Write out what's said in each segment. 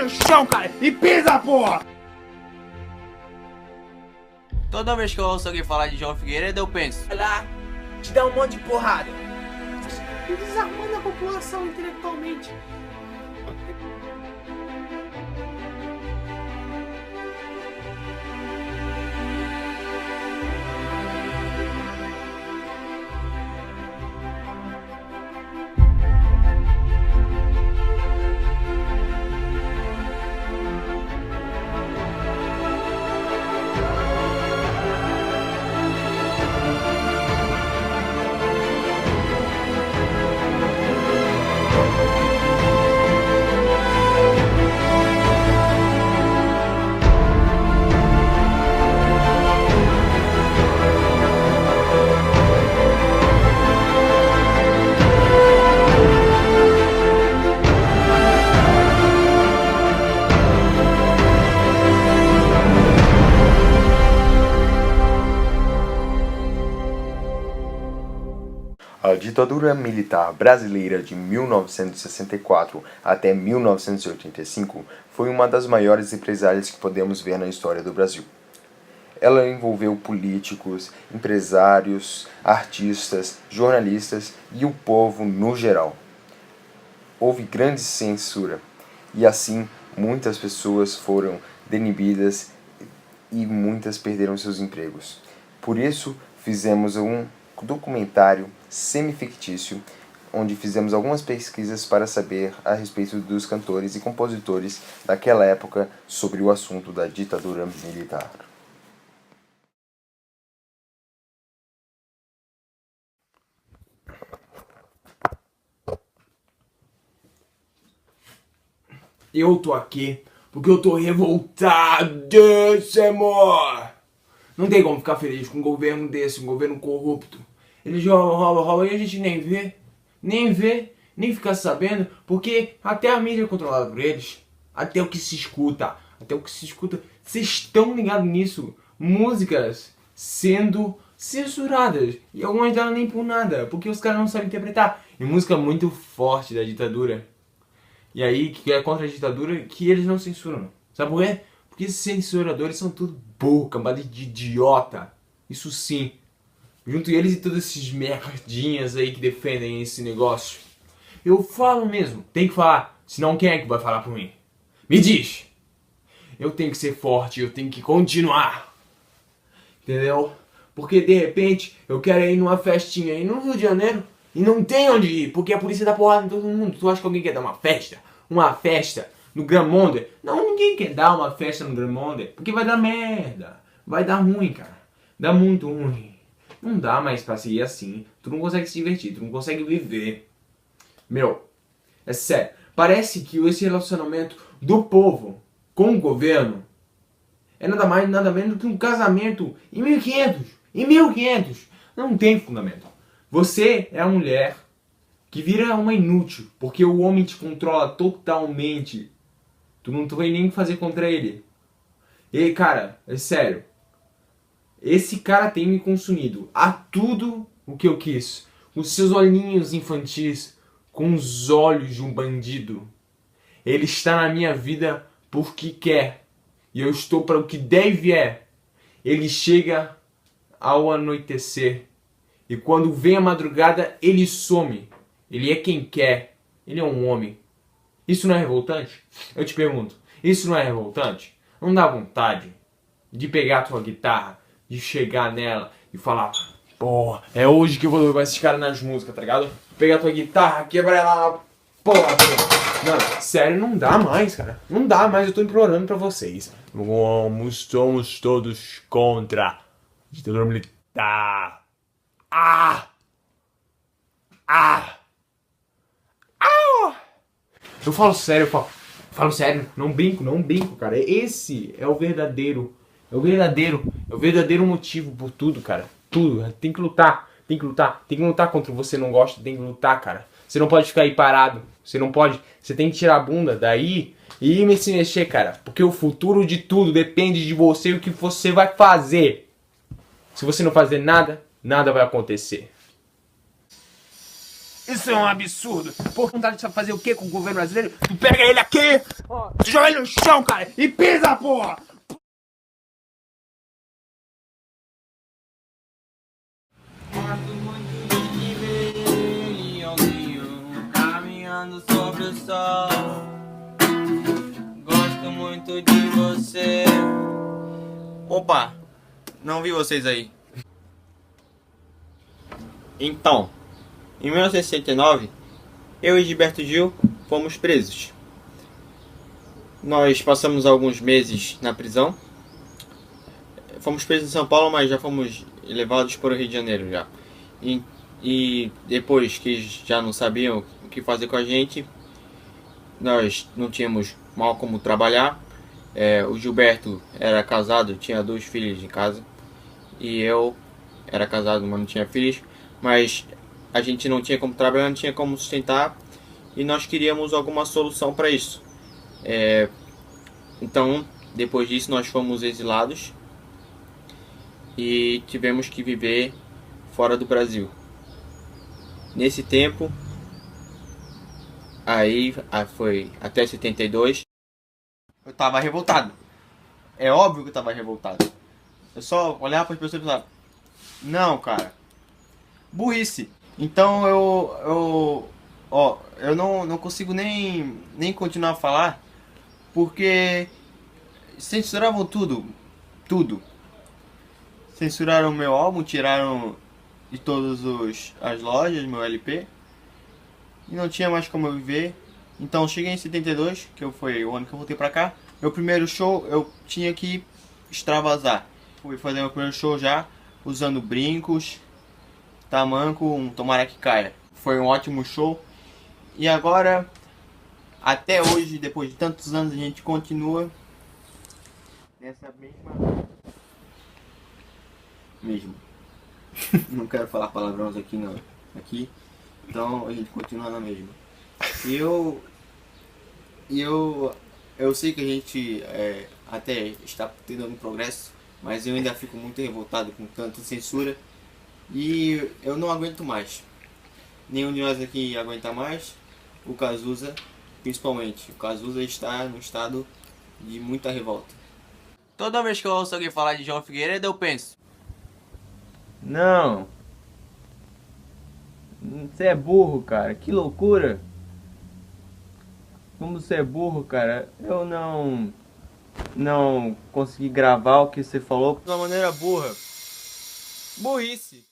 no chão, cara, e pisa, porra! Toda vez que eu ouço alguém falar de João Figueiredo, eu penso: Vai lá, te dá um monte de porrada. Desarmando a população intelectualmente. A ditadura militar brasileira de 1964 até 1985 foi uma das maiores represálias que podemos ver na história do Brasil. Ela envolveu políticos, empresários, artistas, jornalistas e o povo no geral. Houve grande censura e assim muitas pessoas foram denibidas e muitas perderam seus empregos. Por isso fizemos um documentário semi-fictício, onde fizemos algumas pesquisas para saber a respeito dos cantores e compositores daquela época sobre o assunto da ditadura militar. Eu tô aqui porque eu tô revoltadíssimo. Não tem como ficar feliz com um governo desse, um governo corrupto. Eles roubam e a gente nem vê, nem fica sabendo, porque até a mídia é controlada por eles. Até o que se escuta, vocês estão ligados nisso? Músicas sendo censuradas, e algumas delas nem por nada, porque os caras não sabem interpretar. E música muito forte da ditadura. E aí, que é contra a ditadura, que eles não censuram. Sabe por quê? Porque esses censuradores são tudo burro, cambada de idiota. Isso sim. Junto eles e todos esses merdinhas aí que defendem esse negócio. Eu falo mesmo, tem que falar. Senão quem é que vai falar por mim? Me diz! Eu tenho que ser forte, eu tenho que continuar. Entendeu? Porque de repente eu quero ir numa festinha aí no Rio de Janeiro e não tem onde ir, porque a polícia dá porrada em todo mundo. Tu acha que alguém quer dar uma festa? Uma festa no Grand Monde? Não, ninguém quer dar uma festa no Grand Monde, porque vai dar merda. Vai dar ruim, cara. Dá muito ruim. Não dá mais pra seguir assim. Tu não consegue se divertir, tu não consegue viver. Meu, é sério. Parece que esse relacionamento do povo com o governo é nada mais nada menos do que um casamento em 1500. Em 1500. Não tem fundamento. Você é a mulher que vira uma inútil, porque o homem te controla totalmente. Tu não vai nem fazer contra ele. E cara, é sério. Esse cara tem me consumido a tudo o que eu quis. Com seus olhinhos infantis, com os olhos de um bandido. Ele está na minha vida porque quer. E eu estou para o que deve é. Ele chega ao anoitecer. E quando vem a madrugada, ele some. Ele é quem quer. Ele é um homem. Isso não é revoltante? Eu te pergunto. Isso não é revoltante? Não dá vontade de pegar a tua guitarra, de chegar nela e falar: porra, é hoje que eu vou levar esses caras nas músicas, tá ligado? Pegar a tua guitarra, quebrar ela na porra. Não, sério, não dá mais, cara. Não dá mais, eu tô implorando pra vocês. Somos todos contra a ditadura militar. Eu falo sério, falo sério, não brinco, cara. Esse é o verdadeiro. É o verdadeiro motivo por tudo, cara. Tudo. Tem que lutar. Tem que lutar contra o que você não gosta. Tem que lutar, cara. Você não pode ficar aí parado. Você não pode. Você tem que tirar a bunda daí e ir se mexer, cara. Porque o futuro de tudo depende de você e o que você vai fazer. Se você não fazer nada, nada vai acontecer. Isso é um absurdo. Por vontade de fazer o que com o governo brasileiro? Tu pega ele aqui, tu joga ele no chão, cara, e pisa, porra! Gosto muito de te ver, leãozinho, caminhando sobre o sol. Gosto muito de você. Opa, não vi vocês aí. Então, em 1969, eu e Gilberto Gil fomos presos. Nós passamos alguns meses na prisão. Fomos presos em São Paulo, mas já fomos levados para o Rio de Janeiro já. E depois que já não sabiam o que fazer com a gente, nós não tínhamos mal como trabalhar. O Gilberto era casado, tinha 2 filhos em casa. E eu era casado, mas não tinha filhos. Mas a gente não tinha como trabalhar, não tinha como sustentar. E nós queríamos alguma solução para isso. Então, depois disso, nós fomos exilados. E tivemos que viver fora do Brasil. Nesse tempo, aí foi até 72, eu tava revoltado. É óbvio que eu tava revoltado. Eu só olhava para as pessoas e pensava, não, cara, burrice. Então eu não consigo nem continuar a falar, porque censuravam tudo. Censuraram meu álbum, tiraram de todas as lojas meu LP. E não tinha mais como eu viver. Então cheguei em 72, que foi o ano que eu voltei pra cá. Meu primeiro show eu tinha que extravasar. Fui fazer meu primeiro show já, usando brincos, tamanco, um tomara que caia. Foi um ótimo show. E agora, até hoje, depois de tantos anos, a gente continua nessa mesmo. Não quero falar palavrões aqui não. Então a gente continua na mesma. E eu sei que a gente até está tendo algum progresso, mas eu ainda fico muito revoltado com tanta censura. E eu não aguento mais. Nenhum de nós aqui aguenta mais. O Cazuza, principalmente. O Cazuza está num estado de muita revolta. Toda vez que eu ouço alguém falar de João Figueiredo, eu penso, não. Você é burro, cara. Que loucura. Como você é burro, cara. Eu não consegui gravar o que você falou de uma maneira burra. Burrice.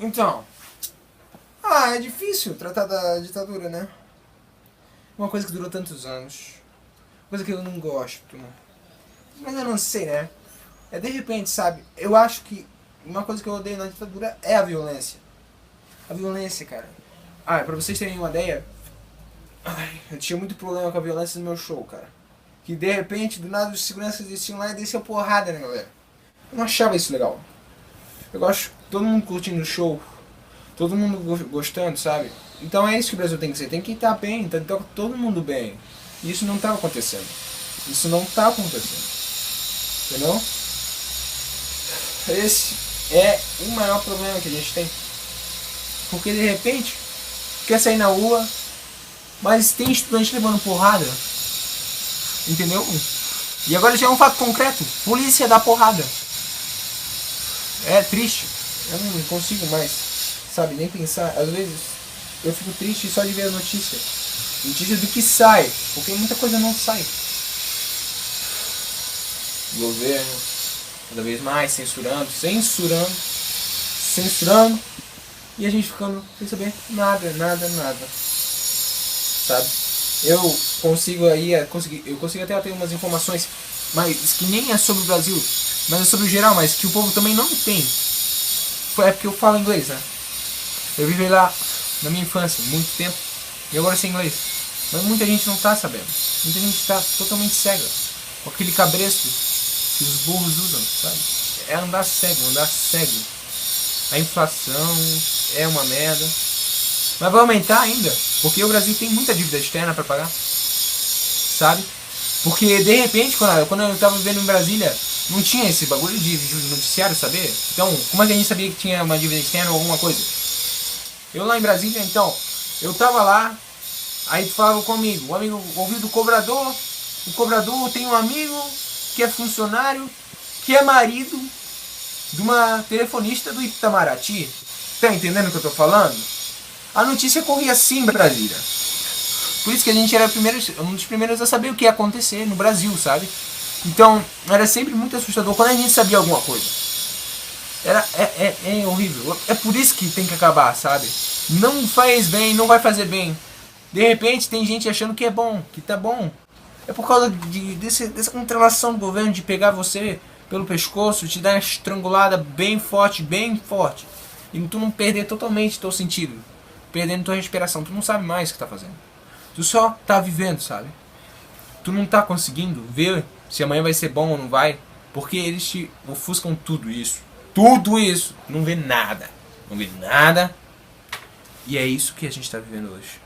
Então, é difícil tratar da ditadura, né? Uma coisa que durou tantos anos. Coisa que eu não gosto. Mas eu não sei, né? De repente, sabe? Eu acho que uma coisa que eu odeio na ditadura é a violência. A violência, cara. Pra vocês terem uma ideia, eu tinha muito problema com a violência no meu show, cara. Que de repente, do nada, os seguranças desciam lá e desciam porrada, né, galera? Eu não achava isso legal. Eu gosto todo mundo curtindo o show, todo mundo gostando, sabe? Então é isso que o Brasil tem que ser, tem que estar bem, tá todo mundo bem. E isso não está acontecendo. Isso não está acontecendo. Entendeu? Esse é o maior problema que a gente tem. Porque de repente, quer sair na rua, mas tem estudante levando porrada. Entendeu? E agora já é um fato concreto. Polícia dá porrada. É triste. Eu não consigo mais, sabe, nem pensar. Às vezes eu fico triste só de ver a notícia. Notícia do que sai. Porque muita coisa não sai. O governo cada vez mais censurando. E a gente ficando sem saber nada. Sabe? Eu consigo até ter umas informações, mas que nem é sobre o Brasil, mas é sobre o geral, mas que o povo também não tem. É porque eu falo inglês, né? Eu vivi lá na minha infância, muito tempo, e agora sei inglês. Mas muita gente não tá sabendo. Muita gente tá totalmente cega. Com aquele cabresto que os burros usam, sabe? É andar cego. A inflação é uma merda. Mas vai aumentar ainda, porque o Brasil tem muita dívida externa para pagar. sabe? Porque de repente, quando eu tava vivendo em Brasília, não tinha esse bagulho de noticiário, saber? Então, como é que a gente sabia que tinha uma dívida externa ou alguma coisa? Eu lá em Brasília, então, eu tava lá, aí falava comigo, o amigo ouviu do cobrador, o cobrador tem um amigo que é funcionário, que é marido de uma telefonista do Itamaraty. Tá entendendo o que eu tô falando? A notícia corria assim em Brasília. Por isso que a gente era um dos primeiros a saber o que ia acontecer no Brasil, sabe? Então, era sempre muito assustador quando a gente sabia alguma coisa. É horrível. É por isso que tem que acabar, sabe? Não faz bem, não vai fazer bem. De repente tem gente achando que é bom, que tá bom. É por causa dessa controlação do governo de pegar você pelo pescoço, te dar uma estrangulada bem forte, e tu não perder totalmente teu sentido, perdendo tua respiração. Tu não sabe mais o que tá fazendo. Tu só tá vivendo, sabe? Tu não tá conseguindo ver se amanhã vai ser bom ou não vai, porque eles te ofuscam tudo isso. Tudo isso. Não vê nada. Não vê nada. E é isso que a gente tá vivendo hoje.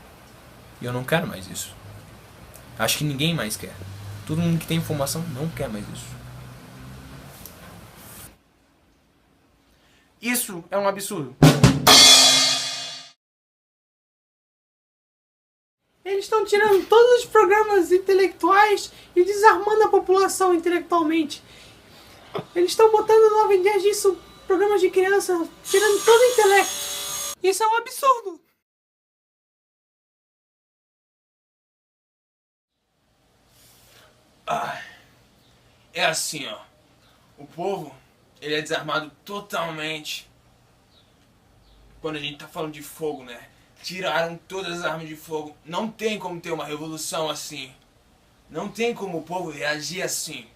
E eu não quero mais isso. Acho que ninguém mais quer. Todo mundo que tem informação não quer mais isso. Isso é um absurdo. Eles estão tirando todos os programas intelectuais e desarmando a população intelectualmente. Eles estão botando no vender disso programas de criança, tirando todo o intelecto. Isso é um absurdo. É assim, ó. O povo, ele é desarmado totalmente. Quando a gente tá falando de fogo, né? Tiraram todas as armas de fogo. Não tem como ter uma revolução assim. Não tem como o povo reagir assim.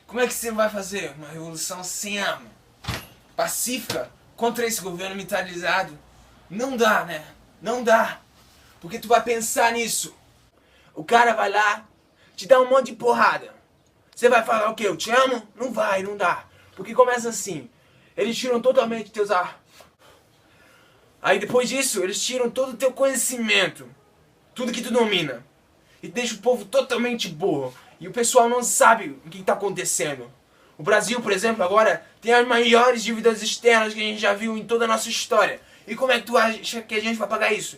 Como é que você vai fazer uma revolução sem arma? Pacífica contra esse governo militarizado? Não dá, né? Não dá. Porque tu vai pensar nisso. O cara vai lá, te dá um monte de porrada. Você vai falar o quê? Eu te amo? Não vai, não dá. Porque começa assim. Eles tiram totalmente teus ar. Aí depois disso, eles tiram todo o teu conhecimento. Tudo que tu domina. E deixa o povo totalmente burro. E o pessoal não sabe o que está acontecendo. O Brasil, por exemplo, agora tem as maiores dívidas externas que a gente já viu em toda a nossa história. E como é que tu acha que a gente vai pagar isso?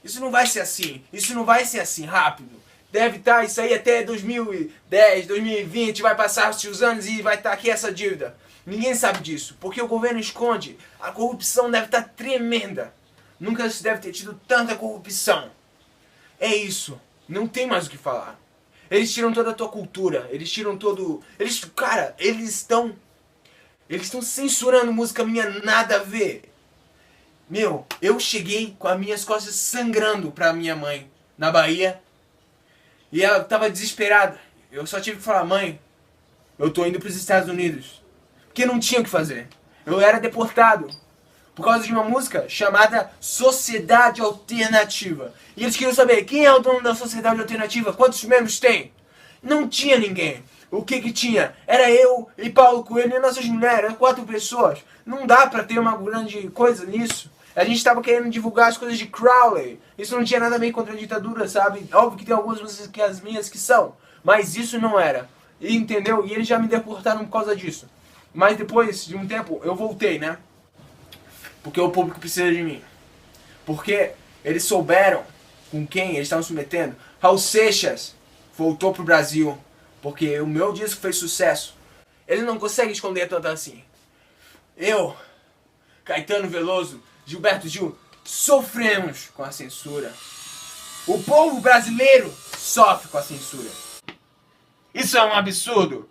Isso não vai ser assim. Isso não vai ser assim rápido. Deve estar isso aí até 2010, 2020, vai passar os anos e vai estar aqui essa dívida. Ninguém sabe disso, porque o governo esconde. A corrupção deve estar tremenda. Nunca se deve ter tido tanta corrupção. É isso. Não tem mais o que falar. Eles tiram toda a tua cultura. Eles tiram todo... Cara, eles estão censurando música minha, nada a ver. Meu, eu cheguei com as minhas costas sangrando pra minha mãe na Bahia. E ela tava desesperada. Eu só tive que falar, mãe, eu tô indo pros Estados Unidos. Porque não tinha o que fazer. Eu era deportado. Por causa de uma música chamada Sociedade Alternativa. E eles queriam saber, quem é o dono da Sociedade Alternativa? Quantos membros tem? Não tinha ninguém. O que tinha? Era eu e Paulo Coelho e nossas mulheres. Eram 4 pessoas. Não dá pra ter uma grande coisa nisso. A gente tava querendo divulgar as coisas de Crowley. Isso não tinha nada a ver contra a ditadura, sabe? Óbvio que tem algumas músicas que as minhas que são. Mas isso não era. E, entendeu? E eles já me deportaram por causa disso. Mas depois de um tempo, eu voltei, né? Porque o público precisa de mim. Porque eles souberam com quem eles estavam se metendo. Raul Seixas voltou pro Brasil. Porque o meu disco fez sucesso. Ele não consegue esconder tanto assim. Eu, Caetano Veloso, Gilberto Gil, sofremos com a censura. O povo brasileiro sofre com a censura. Isso é um absurdo.